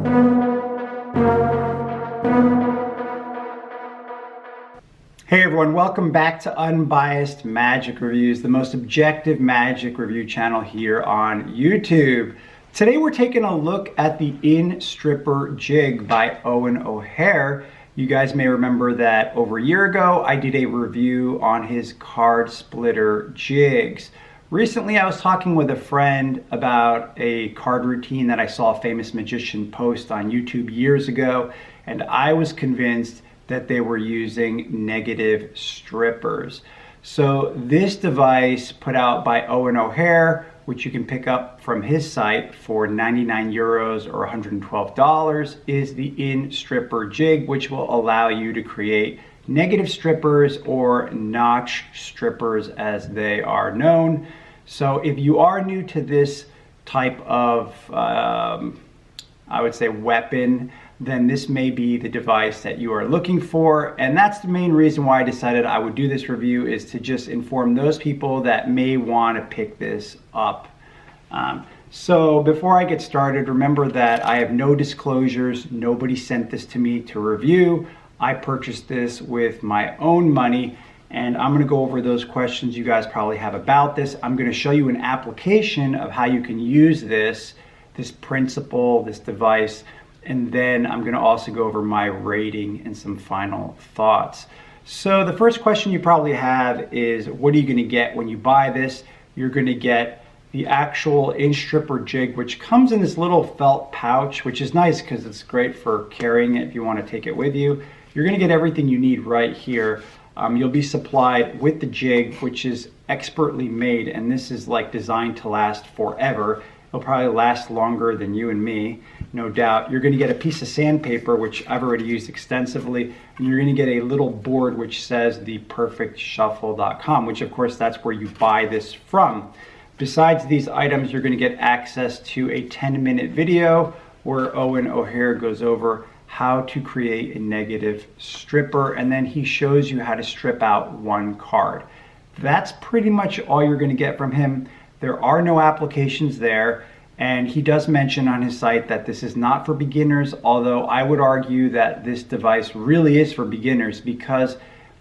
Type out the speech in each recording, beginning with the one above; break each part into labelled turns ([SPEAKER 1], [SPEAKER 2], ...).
[SPEAKER 1] Hey everyone, welcome back to Unbiased Magic Reviews, the most objective magic review channel here on YouTube. Today we're taking a look at the In Stripper Jig by Eoin O'Hare. You guys may remember that over a year ago I did a review on his card splitter jigs. Recently I was talking with a friend about a card routine that I saw a famous magician post on YouTube years ago, and I was convinced that they were using negative strippers. So this device put out by Eoin O'Hare, which you can pick up from his site for 99 euros or $112, is the In Stripper Jig, which will allow you to create negative strippers or notch strippers as they are known. So if you are new to this type of, I would say, weapon, then this may be the device that you are looking for. And that's the main reason why I decided I would do this review, is to just inform those people that may want to pick this up. So before I get started, remember that I have no disclosures. Nobody sent this to me to review. I purchased this with my own money, and I'm going to go over those questions you guys probably have about this. I'm going to show you an application of how you can use this principle, this device, and then I'm going to also go over my rating and some final thoughts. So the first question you probably have is, what are you going to get when you buy this? You're going to get the actual In Stripper Jig, which comes in this little felt pouch, which is nice because it's great for carrying it if you want to take it with you. You're going to get everything you need right here. You'll be supplied with the jig, which is expertly made, and this is like designed to last forever. It'll probably last longer than you and me, no doubt. You're going to get a piece of sandpaper, which I've already used extensively, and you're going to get a little board which says theperfectshuffle.com, which of course that's where you buy this from. Besides these items, you're going to get access to a 10-minute video where Eoin O'Hare goes over how to create a negative stripper, and then he shows you how to strip out one card. That's pretty much all you're going to get from him. There are no applications there, and he does mention on his site that this is not for beginners, although I would argue that this device really is for beginners, because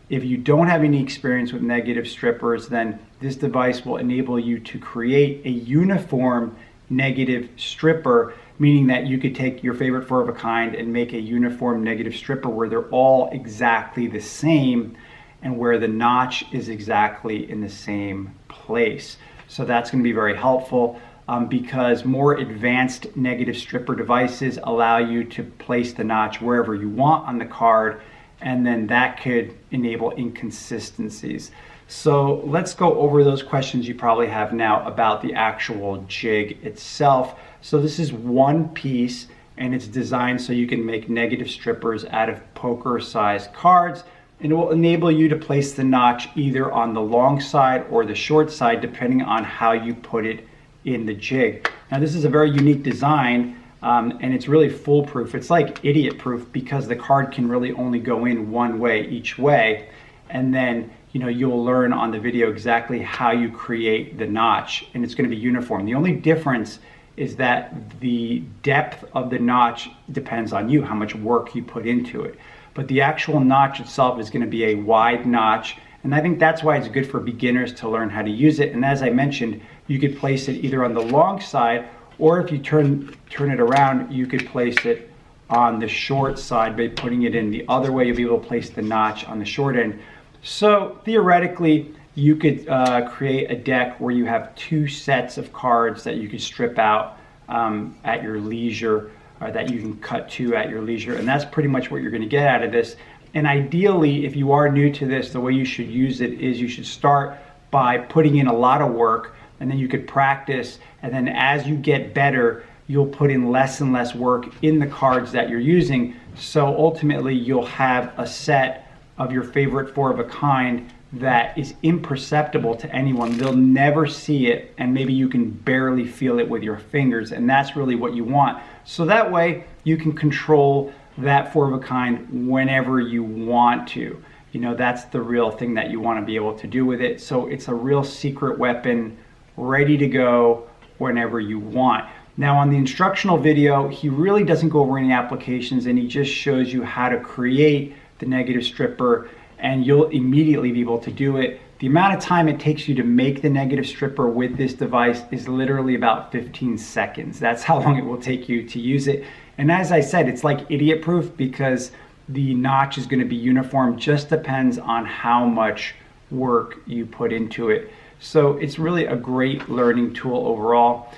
[SPEAKER 1] if you don't have any experience with negative strippers, then this device will enable you to create a uniform negative stripper, meaning that you could take your favorite four of a kind and make a uniform negative stripper where they're all exactly the same and where the notch is exactly in the same place. So that's going to be very helpful because more advanced negative stripper devices allow you to place the notch wherever you want on the card, and then that could enable inconsistencies. So let's go over those questions you probably have now about the actual jig itself. So this is one piece, and it's designed so you can make negative strippers out of poker-sized cards. And it will enable you to place the notch either on the long side or the short side, depending on how you put it in the jig. Now this is a very unique design, and it's really foolproof. It's like idiot-proof because the card can really only go in one way each way. And then you'll learn on the video exactly how you create the notch, and it's going to be uniform. The only difference is that the depth of the notch depends on you, how much work you put into it. But the actual notch itself is going to be a wide notch, and I think that's why it's good for beginners to learn how to use it. And as I mentioned, you could place it either on the long side, or if you turn it around, you could place it on the short side by putting it in the other way. You'll be able to place the notch on the short end. So theoretically, you could create a deck where you have two sets of cards that you could strip out at your leisure, or that you can cut to at your leisure, and that's pretty much what you're going to get out of this. And ideally, if you are new to this, the way you should use it is you should start by putting in a lot of work, and then you could practice, and then as you get better, you'll put in less and less work in the cards that you're using. So ultimately, you'll have a set of your favorite four of a kind that is imperceptible to anyone. They'll never see it, and maybe you can barely feel it with your fingers, and that's really what you want. So that way you can control that four of a kind whenever you want to. That's the real thing that you want to be able to do with it. So it's a real secret weapon, ready to go whenever you want. Now on the instructional video, he really doesn't go over any applications, and he just shows you how to create the negative stripper, and you'll immediately be able to do it. The amount of time it takes you to make the negative stripper with this device is literally about 15 seconds. That's how long it will take you to use it. And as I said, it's like idiot proof because the notch is going to be uniform, just depends on how much work you put into it. So it's really a great learning tool overall.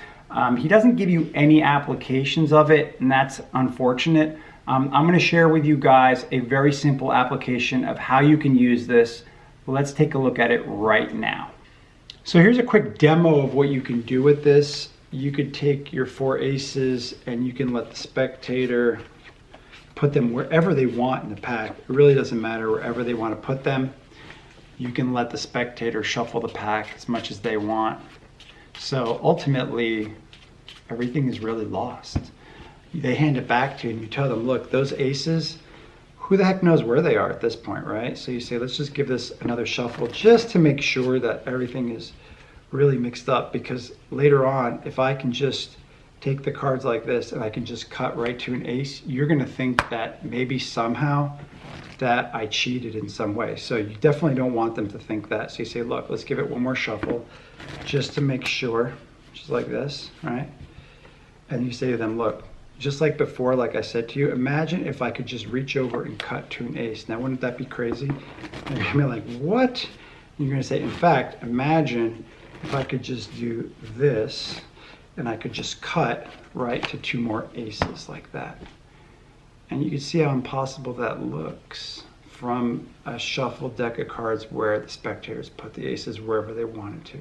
[SPEAKER 1] He doesn't give you any applications of it, and that's unfortunate. I'm going to share with you guys a very simple application of how you can use this. Let's take a look at it right now. So here's a quick demo of what you can do with this. You could take your 4 aces and you can let the spectator put them wherever they want in the pack. It really doesn't matter wherever they want to put them. You can let the spectator shuffle the pack as much as they want. So ultimately, everything is really lost. They hand it back to you and you tell them, look, those aces, who the heck knows where they are at this point, right? So you say, let's just give this another shuffle just to make sure that everything is really mixed up, because later on, if I can just take the cards like this and I can just cut right to an ace, you're gonna think that maybe somehow that I cheated in some way. So you definitely don't want them to think that. So you say, look, let's give it one more shuffle just to make sure, just like this, right? And you say to them, look, just like before, like I said to you, imagine if I could just reach over and cut to an ace. Now, wouldn't that be crazy? And you're gonna be like, what? And you're gonna say, in fact, imagine if I could just do this and I could just cut right to 2 more aces like that. And you can see how impossible that looks from a shuffled deck of cards where the spectators put the aces wherever they wanted to.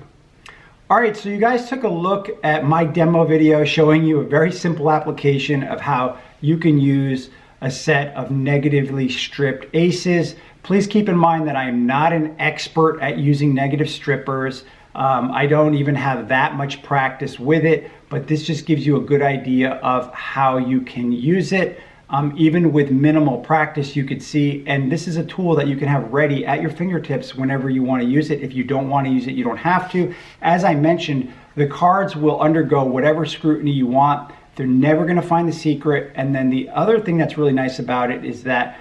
[SPEAKER 1] All right, so you guys took a look at my demo video showing you a very simple application of how you can use a set of negatively stripped aces. Please keep in mind that I am not an expert at using negative strippers. I don't even have that much practice with it, but this just gives you a good idea of how you can use it. Even with minimal practice, you could see, and this is a tool that you can have ready at your fingertips whenever you want to use it. If you don't want to use it, you don't have to. As I mentioned, the cards will undergo whatever scrutiny you want. They're never going to find the secret. And then the other thing that's really nice about it is that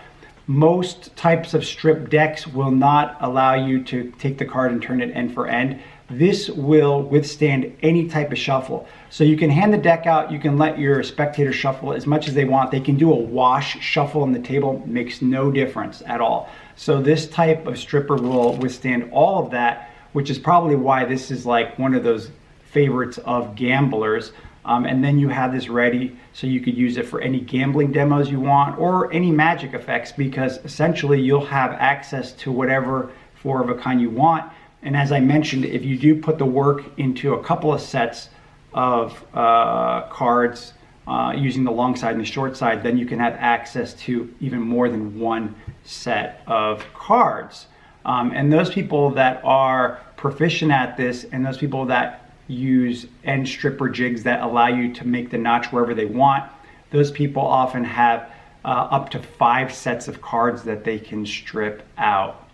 [SPEAKER 1] most types of strip decks will not allow you to take the card and turn it end for end. This will withstand any type of shuffle. So you can hand the deck out, you can let your spectator shuffle as much as they want. They can do a wash shuffle on the table, makes no difference at all. So this type of stripper will withstand all of that, which is probably why this is like one of those favorites of gamblers. And then you have this ready so you could use it for any gambling demos you want or any magic effects, because essentially you'll have access to whatever 4 of a kind you want. And as I mentioned, if you do put the work into a couple of sets of cards using the long side and the short side, then you can have access to even more than 1 set of cards. And those people that are proficient at this and those people that use end stripper jigs that allow you to make the notch wherever they want, those people often have up to 5 sets of cards that they can strip out.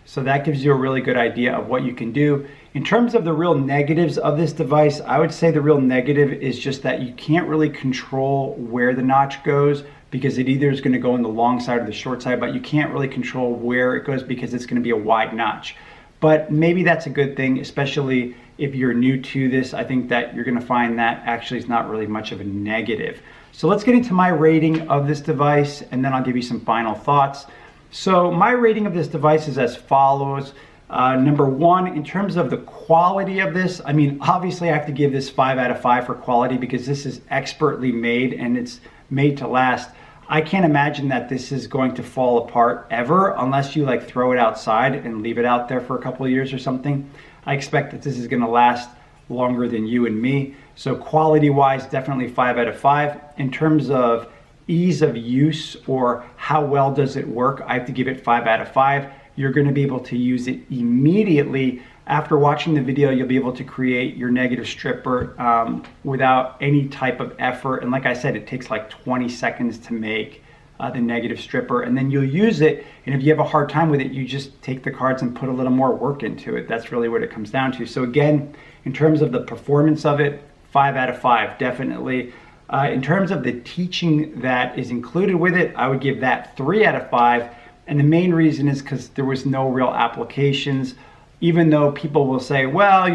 [SPEAKER 1] So that gives you a really good idea of what you can do. In terms of the real negatives of this device, I would say the real negative is just that you can't really control where the notch goes, because it either is going to go in the long side or the short side, but you can't really control where it goes because it's going to be a wide notch. But maybe that's a good thing, especially if you're new to this. I think that you're going to find that actually is not really much of a negative. So let's get into my rating of this device, and then I'll give you some final thoughts. So my rating of this device is as follows. Number 1, in terms of the quality of this, I mean, obviously I have to give this 5 out of 5 for quality because this is expertly made and it's made to last. I can't imagine that this is going to fall apart ever unless you like throw it outside and leave it out there for a couple of years or something. I expect that this is going to last longer than you and me. So quality wise, definitely 5 out of 5. In terms of ease of use or how well does it work, I have to give it 5 out of 5. You're going to be able to use it immediately. After watching the video, you'll be able to create your negative stripper without any type of effort. And like I said, it takes like 20 seconds to make the negative stripper, and then you'll use it. And if you have a hard time with it, you just take the cards and put a little more work into it. That's really what it comes down to. So again, in terms of the performance of it, 5 out of 5, definitely. In terms of the teaching that is included with it, I would give that 3 out of 5. And the main reason is because there was no real applications. Even though people will say, well,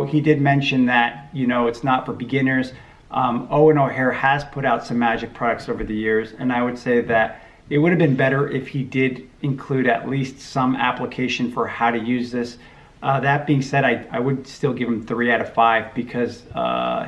[SPEAKER 1] he did mention that, it's not for beginners. Eoin O'Hare has put out some magic products over the years, and I would say that it would have been better if he did include at least some application for how to use this. That being said, I would still give him 3 out of 5 because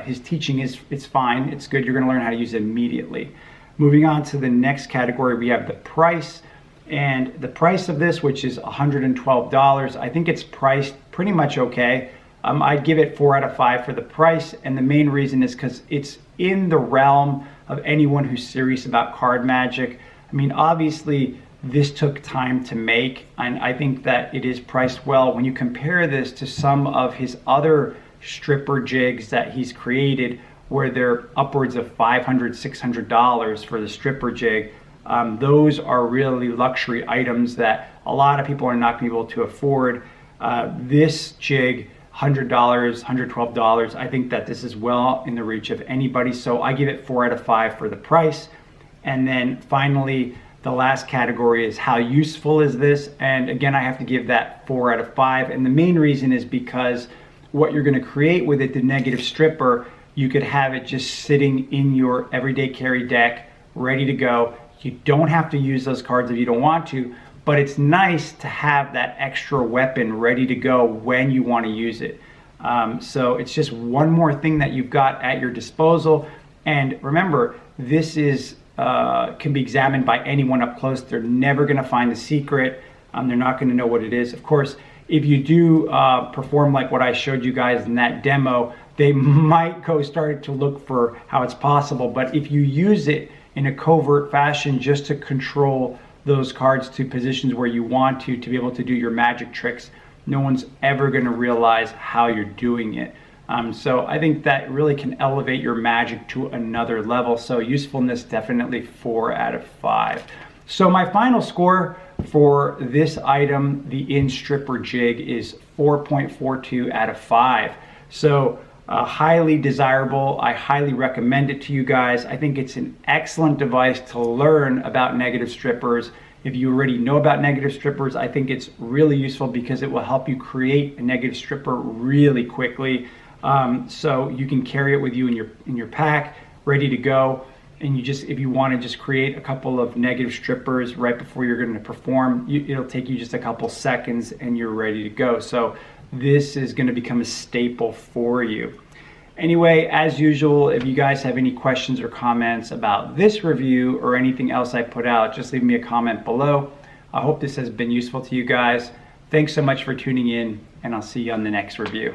[SPEAKER 1] his teaching it's fine. It's good. You're going to learn how to use it immediately. Moving on to the next category, we have the price. And the price of this, which is $112, I think it's priced pretty much okay. I'd give it 4 out of 5 for the price. And the main reason is because it's in the realm of anyone who's serious about card magic. I mean, obviously, this took time to make, and I think that it is priced well. When you compare this to some of his other stripper jigs that he's created, where they're upwards of $500, $600 for the stripper jig, those are really luxury items that a lot of people are not going to be able to afford. This jig, $100, $112, I think that this is well in the reach of anybody, so I give it 4 out of 5 for the price. And then finally, the last category is how useful is this? And again, I have to give that 4 out of 5. And the main reason is because what you're going to create with it, the negative stripper, you could have it just sitting in your everyday carry deck, ready to go. You don't have to use those cards if you don't want to, but it's nice to have that extra weapon ready to go when you want to use it. So it's just one more thing that you've got at your disposal. And remember, this is can be examined by anyone up close. They're never going to find the secret. They're not going to know what it is. Of course, if you do perform like what I showed you guys in that demo, they might go start to look for how it's possible. But if you use it in a covert fashion just to control those cards to positions where you want to be able to do your magic tricks, no one's ever going to realize how you're doing it. So I think that really can elevate your magic to another level. So usefulness, definitely 4 out of 5. So my final score for this item, the In Stripper Jig, is 4.42 out of 5. So highly desirable. I highly recommend it to you guys. I think it's an excellent device to learn about negative strippers. If you already know about negative strippers, I think it's really useful because it will help you create a negative stripper really quickly. So you can carry it with you in your pack, ready to go. And you just, if you want to just create a couple of negative strippers right before you're going to perform, it'll take you just a couple seconds and you're ready to go. So this is going to become a staple for you. Anyway, as usual, if you guys have any questions or comments about this review or anything else I put out, just leave me a comment below. I hope this has been useful to you guys. Thanks so much for tuning in, and I'll see you on the next review.